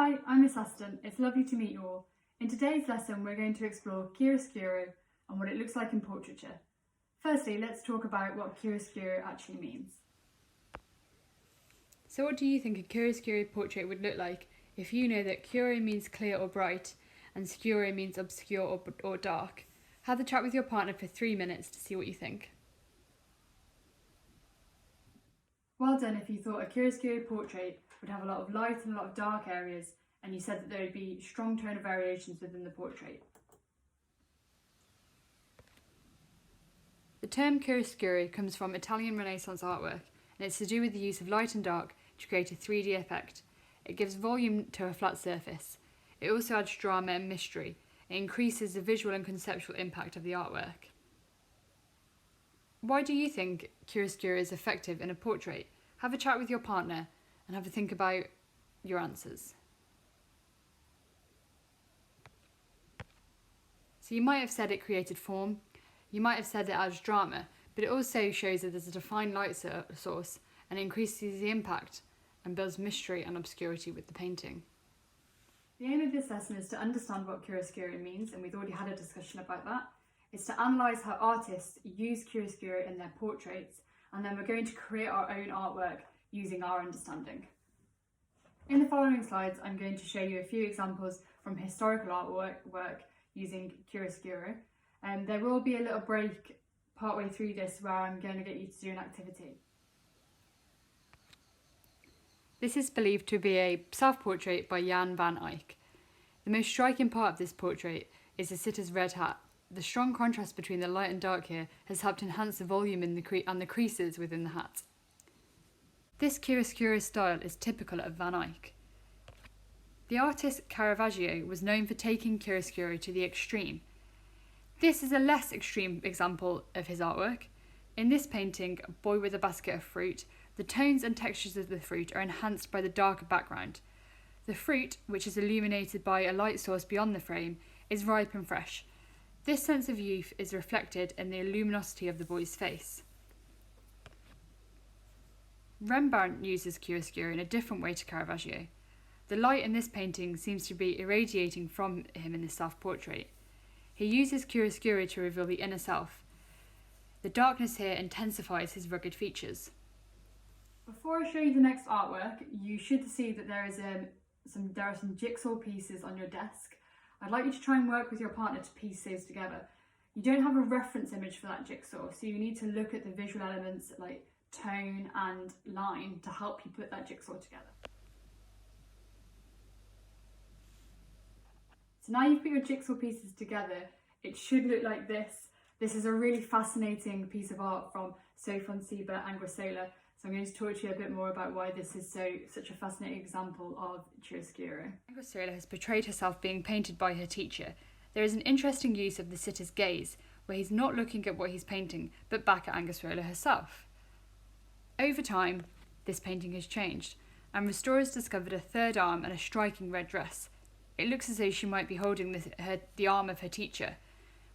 Hi, I'm Miss Aston. It's lovely to meet you all. In today's lesson, we're going to explore chiaroscuro and what it looks like in portraiture. Firstly, let's talk about what chiaroscuro actually means. So what do you think a chiaroscuro portrait would look like if you know that chiaro means clear or bright and scuro means obscure or dark? Have the chat with your partner for 3 minutes to see what you think. Well done if you thought a chiaroscuro portrait would have a lot of light and a lot of dark areas, and you said that there would be strong tonal variations within the portrait. The term chiaroscuro comes from Italian Renaissance artwork, and it's to do with the use of light and dark to create a 3D effect. It gives volume to a flat surface. It also adds drama and mystery. It increases the visual and conceptual impact of the artwork. Why do you think chiaroscuro is effective in a portrait? Have a chat with your partner and have a think about your answers. So you might have said it created form, you might have said it adds drama, but it also shows that there's a defined light source and increases the impact and builds mystery and obscurity with the painting. The aim of this lesson is to understand what chiaroscuro means, and we've already had a discussion about that. It's to analyse how artists use chiaroscuro in their portraits, and then we're going to create our own artwork using our understanding. In the following slides, I'm going to show you a few examples from historical artwork using chiaroscuro. There will be a little break partway through this where I'm going to get you to do an activity. This is believed to be a self-portrait by Jan van Eyck. The most striking part of this portrait is the sitter's red hat. The strong contrast between the light and dark here has helped enhance the volume and the creases within the hat. This chiaroscuro style is typical of Van Eyck. The artist Caravaggio was known for taking chiaroscuro to the extreme. This is a less extreme example of his artwork. In this painting, A Boy with a Basket of Fruit, the tones and textures of the fruit are enhanced by the darker background. The fruit, which is illuminated by a light source beyond the frame, is ripe and fresh. This sense of youth is reflected in the luminosity of the boy's face. Rembrandt uses chiaroscuro in a different way to Caravaggio. The light in this painting seems to be irradiating from him in this self-portrait. He uses chiaroscuro to reveal the inner self. The darkness here intensifies his rugged features. Before I show you the next artwork, you should see that there are some jigsaw pieces on your desk. I'd like you to try and work with your partner to piece those together. You don't have a reference image for that jigsaw, so you need to look at the visual elements like tone and line to help you put that jigsaw together. So now you've put your jigsaw pieces together, it should look like this. This is a really fascinating piece of art from Sofonsiba Anguissola. So I'm going to talk to you a bit more about why this is such a fascinating example of chiaroscuro. Anguissola has portrayed herself being painted by her teacher. There is an interesting use of the sitter's gaze, where he's not looking at what he's painting, but back at Anguissola herself. Over time, this painting has changed, and restorers discovered a third arm and a striking red dress. It looks as though she might be holding the arm of her teacher,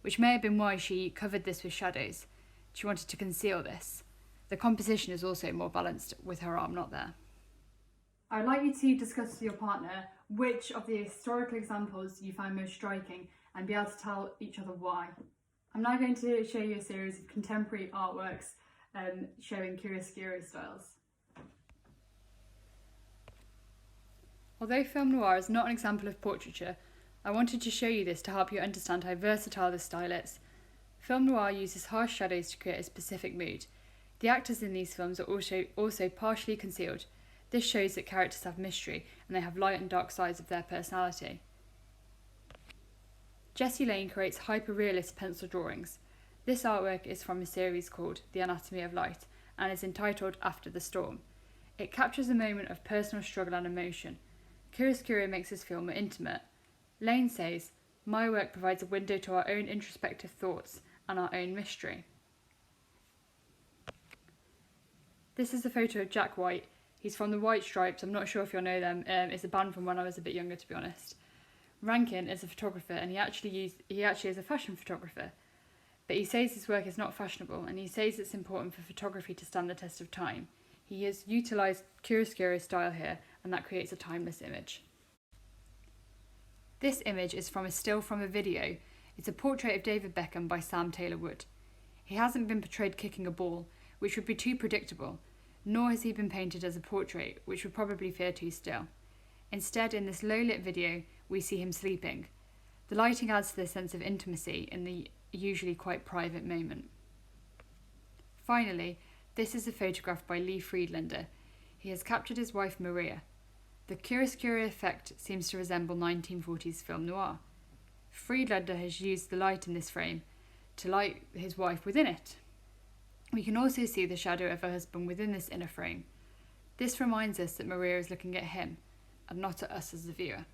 which may have been why she covered this with shadows. She wanted to conceal this. The composition is also more balanced with her arm not there. I'd like you to discuss with your partner which of the historical examples you find most striking and be able to tell each other why. I'm now going to show you a series of contemporary artworks showing chiaroscuro styles. Although film noir is not an example of portraiture, I wanted to show you this to help you understand how versatile this style is. Film noir uses harsh shadows to create a specific mood. The actors in these films are also partially concealed. This shows that characters have mystery and they have light and dark sides of their personality. Jessie Lane creates hyper-realist pencil drawings. This artwork is from a series called The Anatomy of Light and is entitled After the Storm. It captures a moment of personal struggle and emotion. Chiaroscuro makes us feel more intimate. Lane says, "My work provides a window to our own introspective thoughts and our own mystery." This is a photo of Jack White. He's from the White Stripes. I'm not sure if you'll know them. It's a band from when I was a bit younger, to be honest. Rankin is a photographer, and he actually is a fashion photographer. But he says his work is not fashionable, and he says it's important for photography to stand the test of time. He has utilised chiaroscuro style here, and that creates a timeless image. This image is from a still from a video. It's a portrait of David Beckham by Sam Taylor Wood. He hasn't been portrayed kicking a ball, which would be too predictable, nor has he been painted as a portrait, which would probably feel too still. Instead, in this low-lit video, we see him sleeping. The lighting adds to the sense of intimacy in the usually quite private moment. Finally, this is a photograph by Lee Friedlander. He has captured his wife Maria. The chiaroscuro effect seems to resemble 1940s film noir. Friedlander has used the light in this frame to light his wife within it. We can also see the shadow of her husband within this inner frame. This reminds us that Maria is looking at him, and not at us as the viewer.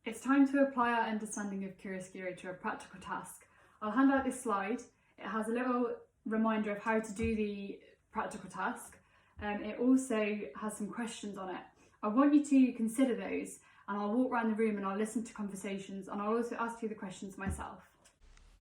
It's time to apply our understanding of chiaroscuro to a practical task. I'll hand out this slide. It has a little reminder of how to do the practical task. It also has some questions on it. I want you to consider those, and I'll walk around the room and I'll listen to conversations, and I'll also ask you the questions myself.